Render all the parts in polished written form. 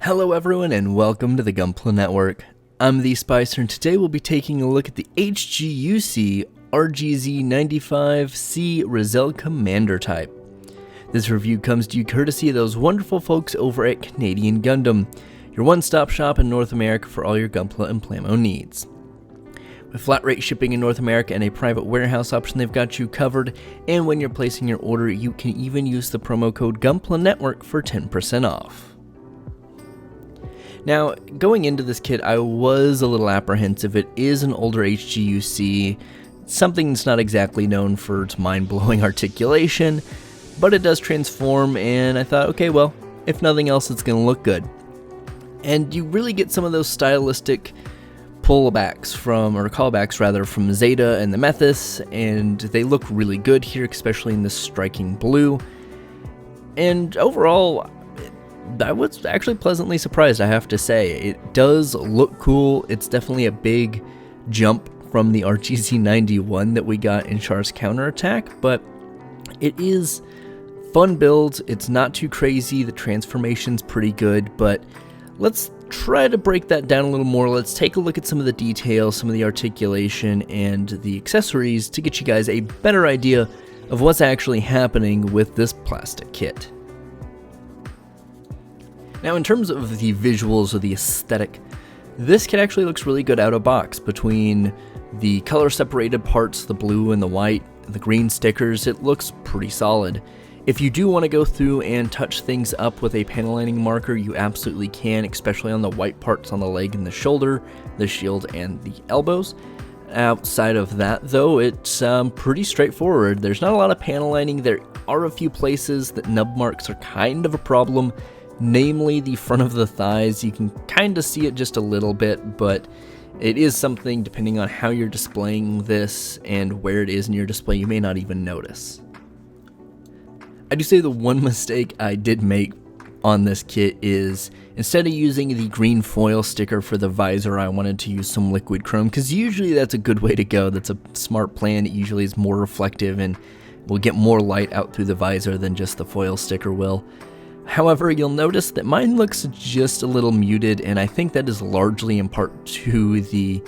Hello everyone and welcome to the Gunpla Network. I'm the Spicer and today we'll be taking a look at the HGUC RGZ-95 ReZEL Commander type. This review comes to you courtesy of those wonderful folks over at Canadian Gundam, your one-stop shop in North America for all your Gunpla and Plamo needs. With flat rate shipping in North America and a private warehouse option, they've got you covered, and when you're placing your order, you can even use the promo code Gunpla Network for 10% off. Now, going into this kit, I was a little apprehensive. It is an older HGUC, something that's not exactly known for its mind-blowing articulation, but it does transform, and I thought, okay, well, if nothing else, it's going to look good. And you really get some of those stylistic callbacks from Zeta and the Methis, and they look really good here, especially in this striking blue. And overall, I was actually pleasantly surprised, I have to say. It does look cool. It's definitely a big jump from the RGZ-91 that we got in Char's Counterattack, but it is fun build. It's not too crazy. The transformation's pretty good, but let's try to break that down a little more. Let's take a look at some of the details, some of the articulation, and the accessories to get you guys a better idea of what's actually happening with this plastic kit. Now, in terms of the visuals or the aesthetic, this kit actually looks really good out of box. Between the color separated parts, the blue and the white, the green stickers, it looks pretty solid. If you do want to go through and touch things up with a panel lining marker, you absolutely can, especially on the white parts on the leg and the shoulder, the shield, and the elbows. Outside of that, though, it's pretty straightforward. There's not a lot of panel lining. There are a few places that nub marks are kind of a problem, namely the front of the thighs. You can kind of see it just a little bit, but it is something, depending on how you're displaying this and where it is in your display, you may not even notice. I do say the one mistake I did make on this kit is, instead of using the green foil sticker for the visor, I wanted to use some liquid chrome, because usually that's a good way to go. That's a smart plan. It usually is more reflective and will get more light out through the visor than just the foil sticker will. However, you'll notice that mine looks just a little muted, and I think that is largely in part to the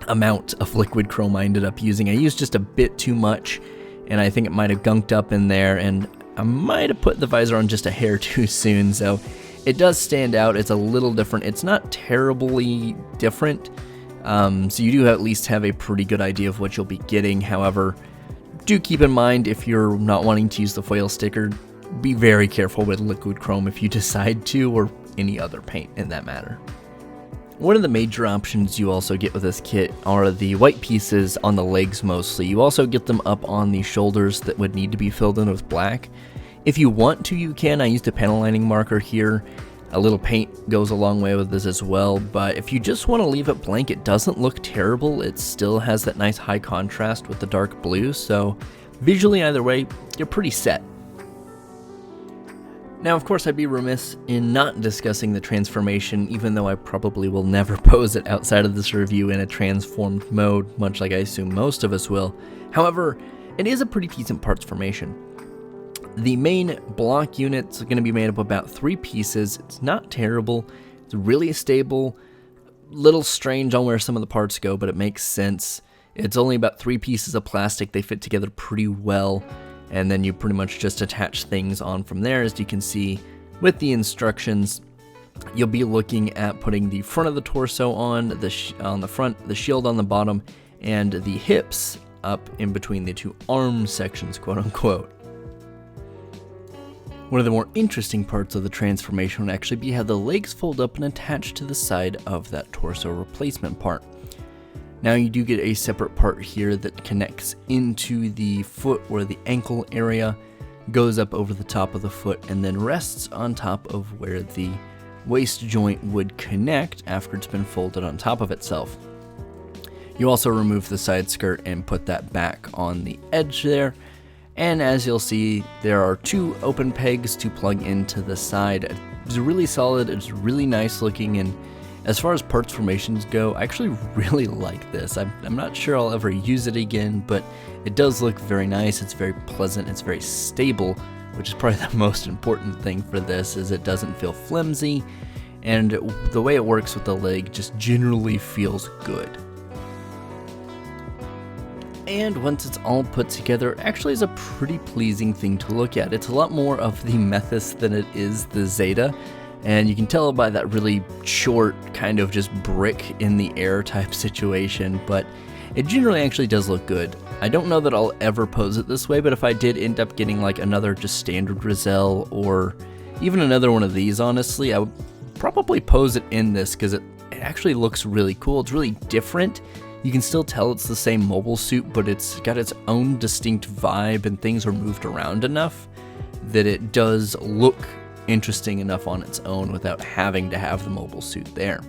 amount of liquid chrome I ended up using. I used just a bit too much, and I think it might have gunked up in there, and I might have put the visor on just a hair too soon, so it does stand out. It's a little different. It's not terribly different, so you do at least have a pretty good idea of what you'll be getting. However, do keep in mind, if you're not wanting to use the foil sticker, be very careful with liquid chrome if you decide to, or any other paint in that matter. One of the major options you also get with this kit are the white pieces on the legs mostly. You also get them up on the shoulders that would need to be filled in with black. If you want to, you can. I used a panel lining marker here. A little paint goes a long way with this as well, but if you just want to leave it blank, it doesn't look terrible. It still has that nice high contrast with the dark blue, so visually either way, you're pretty set. Now, of course, I'd be remiss in not discussing the transformation, even though I probably will never pose it outside of this review in a transformed mode, much like I assume most of us will. However, it is a pretty decent parts formation. The main block unit's going to be made up of about 3 pieces. It's not terrible. It's really stable. Little strange on where some of the parts go, but it makes sense. It's only about 3 pieces of plastic. They fit together pretty well. And then you pretty much just attach things on from there. As you can see with the instructions, you'll be looking at putting the front of the torso on the front, the shield on the bottom, and the hips up in between the 2 arm sections, quote unquote. One of the more interesting parts of the transformation would actually be how the legs fold up and attach to the side of that torso replacement part. Now, you do get a separate part here that connects into the foot, where the ankle area goes up over the top of the foot and then rests on top of where the waist joint would connect after it's been folded on top of itself. You also remove the side skirt and put that back on the edge there. And as you'll see, there are 2 open pegs to plug into the side. It's really solid, it's really nice looking, and as far as parts formations go, I actually really like this. I'm not sure I'll ever use it again, but it does look very nice. It's very pleasant. It's very stable which is probably the most important thing for this, is it doesn't feel flimsy, and the way it works with the leg just generally feels good. And once it's all put together, it actually is a pretty pleasing thing to look at. It's a lot more of the Methus than it is the Zeta, and you can tell by that really short kind of just brick in the air type situation, but it generally actually does look good. I don't know that I'll ever pose it this way, but if I did end up getting like another just standard ReZEL or even another one of these, honestly, I would probably pose it in this because it actually looks really cool. It's really different. You can still tell it's the same mobile suit, but it's got its own distinct vibe and things are moved around enough that it does look interesting enough on its own without having to have the mobile suit there.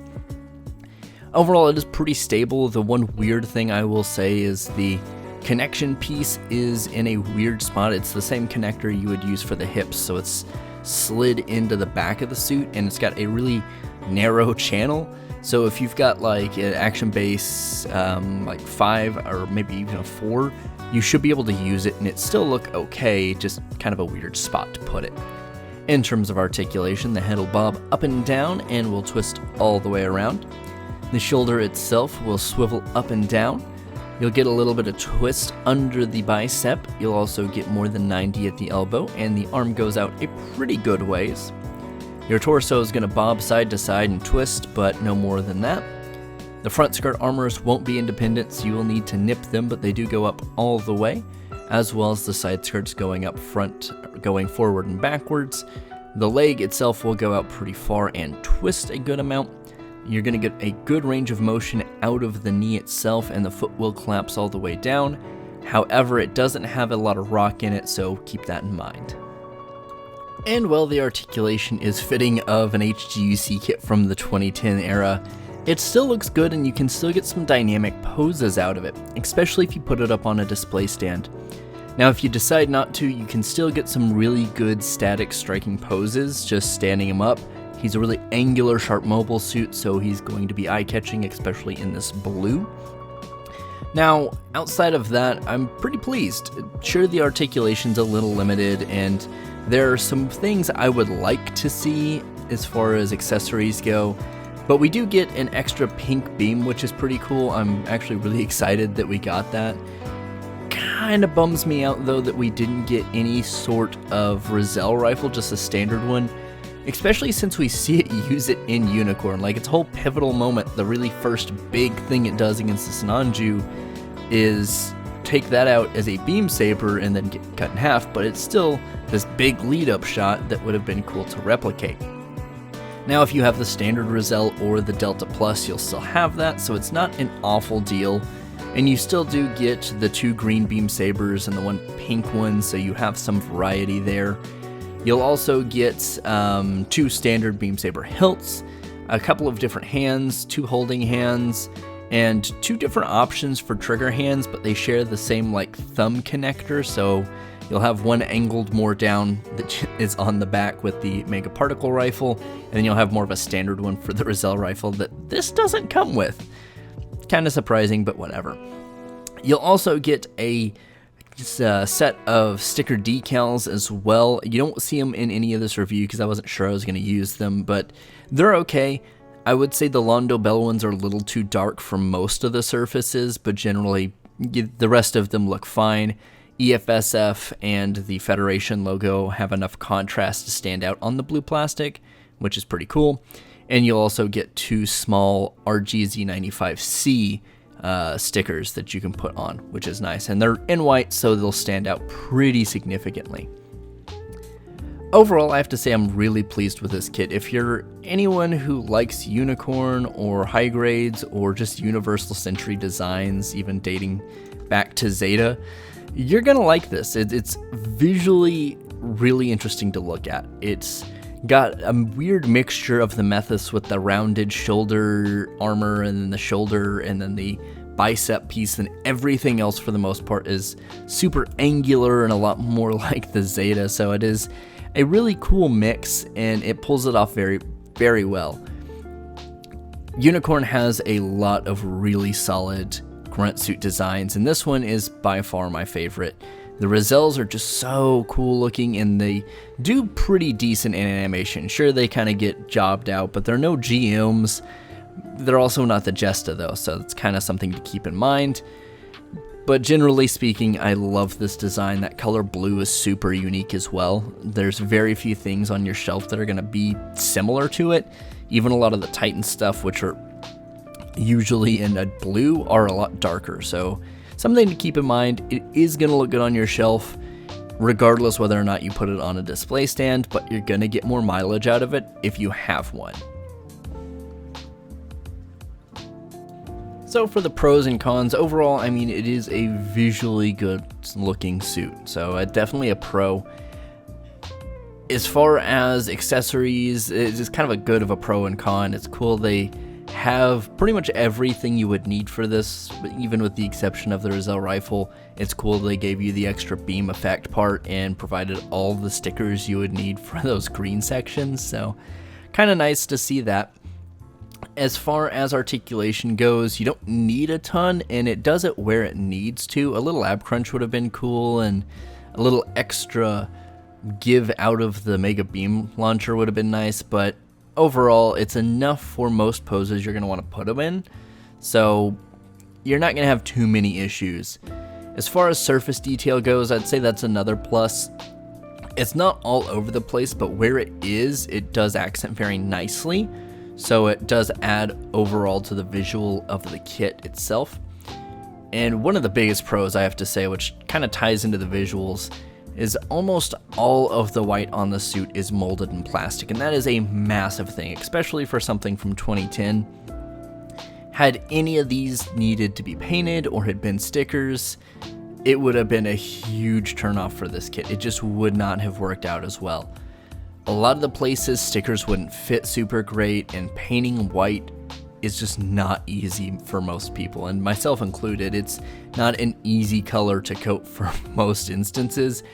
Overall, it is pretty stable. The one weird thing I will say is the connection piece is in a weird spot. It's the same connector you would use for the hips, so it's slid into the back of the suit and it's got a really narrow channel. So if you've got like an action base like 5 or maybe even a 4, you should be able to use it and it still look okay, just kind of a weird spot to put it. In terms of articulation, the head will bob up and down and will twist all the way around. The shoulder itself will swivel up and down. You'll get a little bit of twist under the bicep. You'll also get more than 90 at the elbow, and the arm goes out a pretty good ways. Your torso is going to bob side to side and twist, but no more than that. The front skirt armors won't be independent, so you will need to nip them, but they do go up all the way, as well as the side skirts going up front, going forward and backwards. The leg itself will go out pretty far and twist a good amount. You're going to get a good range of motion out of the knee itself, and the foot will collapse all the way down. However, it doesn't have a lot of rock in it, so keep that in mind. And while the articulation is fitting of an HGUC kit from the 2010 era, it still looks good and you can still get some dynamic poses out of it, especially if you put it up on a display stand. Now if you decide not to, you can still get some really good static striking poses just standing him up. He's a really angular, sharp mobile suit, so he's going to be eye-catching, especially in this blue. Now, outside of that, I'm pretty pleased. Sure, the articulation's a little limited, and there are some things I would like to see as far as accessories go, but we do get an extra pink beam, which is pretty cool. I'm actually really excited that we got that. Kinda bums me out, though, that we didn't get any sort of ReZEL rifle, just a standard one. Especially since we see it use it in Unicorn. Like, its whole pivotal moment, the really first big thing it does against the Sinanju is take that out as a beam saber and then get cut in half, but it's still this big lead-up shot that would have been cool to replicate. Now, if you have the standard ReZEL or the Delta Plus, you'll still have that, so it's not an awful deal. And you still do get the 2 green beam sabers and the 1 pink one, so you have some variety there. You'll also get 2 standard beam saber hilts, a couple of different hands, 2 holding hands, and 2 different options for trigger hands, but they share the same like thumb connector, so you'll have one angled more down that is on the back with the Mega Particle Rifle, and then you'll have more of a standard one for the ReZEL rifle that this doesn't come with. Kind of surprising, but whatever. You'll also get a set of sticker decals as well. You don't see them in any of this review because I wasn't sure I was going to use them, but they're okay. I would say the Londo Bell ones are a little too dark for most of the surfaces, but generally the rest of them look fine. EFSF and the Federation logo have enough contrast to stand out on the blue plastic, which is pretty cool. And you'll also get 2 small RGZ-95 stickers that you can put on, which is nice. And they're in white, so they'll stand out pretty significantly. Overall, I have to say I'm really pleased with this kit. If you're anyone who likes Unicorn or high grades or just Universal Century designs, even dating back to Zeta, you're gonna like this. It's visually really interesting to look at. It's got a weird mixture of the Methus with the rounded shoulder armor and then the shoulder and then the bicep piece, and everything else for the most part is super angular and a lot more like the Zeta, so it is a really cool mix and it pulls it off very, very well. Unicorn has a lot of really solid grunt suit designs, and this one is by far my favorite. The ReZELs are just so cool looking, and they do pretty decent in animation. Sure, they kind of get jobbed out, but they're no GMs. They're also not the Jesta though, so it's kind of something to keep in mind. But generally speaking, I love this design. That color blue is super unique as well. There's very few things on your shelf that are going to be similar to it. Even a lot of the Titan stuff, which are usually in a blue, are a lot darker. So something to keep in mind. It is going to look good on your shelf, regardless whether or not you put it on a display stand, but you're going to get more mileage out of it if you have one. So for the pros and cons, overall, I mean, it is a visually good looking suit, so definitely a pro. As far as accessories, it's kind of a good of a pro and con. It's cool they have pretty much everything you would need for this, even with the exception of the ReZEL rifle. It's cool they gave you the extra beam effect part and provided all the stickers you would need for those green sections, so kind of nice to see that. As far as articulation goes, you don't need a ton, and it does it where it needs to. A little ab crunch would have been cool, and a little extra give out of the Mega Beam launcher would have been nice, but overall, it's enough for most poses you're going to want to put them in, so you're not going to have too many issues. As far as surface detail goes, I'd say that's another plus. It's not all over the place, but where it is, it does accent very nicely. So it does add overall to the visual of the kit itself. And one of the biggest pros, I have to say, which kind of ties into the visuals, is almost all of the white on the suit is molded in plastic, and that is a massive thing, especially for something from 2010. Had any of these needed to be painted or had been stickers, it would have been a huge turnoff for this kit. It just would not have worked out as well. A lot of the places stickers wouldn't fit super great, and painting white is just not easy for most people, and myself included. It's not an easy color to coat for most instances.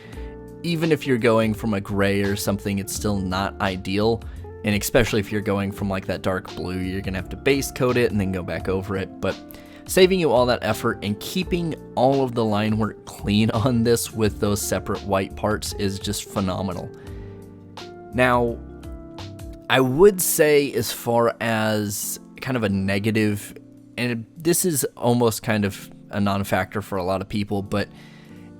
Even if you're going from a gray or something, it's still not ideal, and especially if you're going from like that dark blue, you're gonna have to base coat it and then go back over it. But saving you all that effort and keeping all of the line work clean on this with those separate white parts is just phenomenal. Now, I would say, as far as kind of a negative, and this is almost kind of a non-factor for a lot of people, but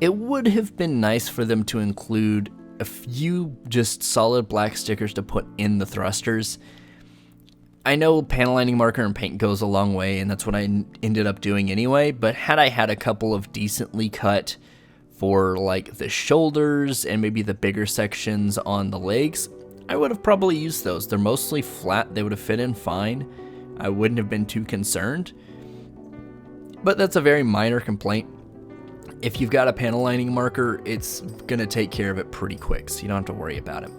it would have been nice for them to include a few just solid black stickers to put in the thrusters. I know panel lining marker and paint goes a long way, and that's what I ended up doing anyway, but had I had a couple of decently cut for like the shoulders and maybe the bigger sections on the legs, I would have probably used those. They're mostly flat, they would have fit in fine. I wouldn't have been too concerned, but that's a very minor complaint. If you've got a panel lining marker, it's gonna take care of it pretty quick, so you don't have to worry about it.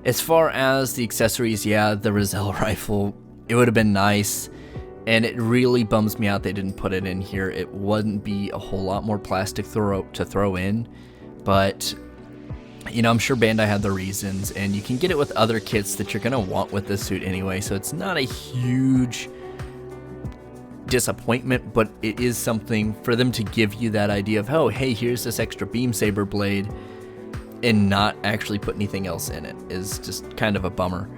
As far as the accessories, yeah, the ReZEL rifle, it would have been nice. And it really bums me out they didn't put it in here. It wouldn't be a whole lot more plastic to throw in, but you know, I'm sure Bandai had their reasons, and you can get it with other kits that you're gonna want with this suit anyway, so it's not a huge disappointment, but it is something for them to give you that idea of, oh, hey, here's this extra beam saber blade, and not actually put anything else in it is just kind of a bummer.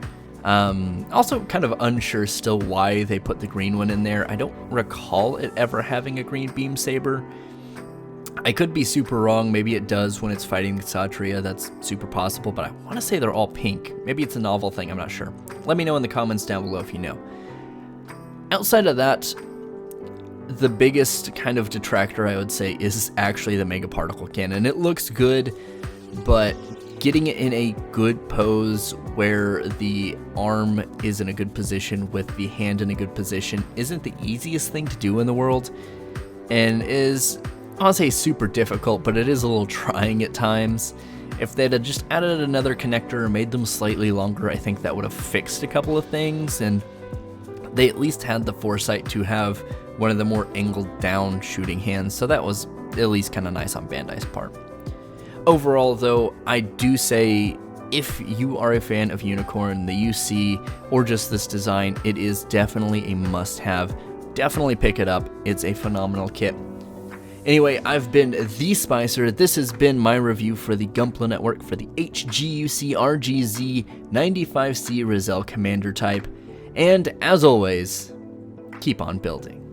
Also kind of unsure still why they put the green one in there. I don't recall it ever having a green beam saber. I could be super wrong. Maybe it does when it's fighting Kshatriya. That's super possible, but I want to say they're all pink. Maybe it's a novel thing. I'm not sure. Let me know in the comments down below if you know. Outside of that, the biggest kind of detractor, I would say, is actually the Mega Particle Cannon. It looks good, but getting it in a good pose where the arm is in a good position with the hand in a good position isn't the easiest thing to do in the world, and is, I'll say, super difficult, but it is a little trying at times. If they'd have just added another connector or made them slightly longer, I think that would have fixed a couple of things, and they at least had the foresight to have one of the more angled down shooting hands, so that was at least kind of nice on Bandai's part. Overall, though, I do say, if you are a fan of Unicorn, the UC, or just this design, it is definitely a must-have. Definitely pick it up. It's a phenomenal kit. Anyway, I've been The Spicer. This has been my review for the Gunpla network for the HGUC RGZ-95 ReZEL commander type. And as always, keep on building.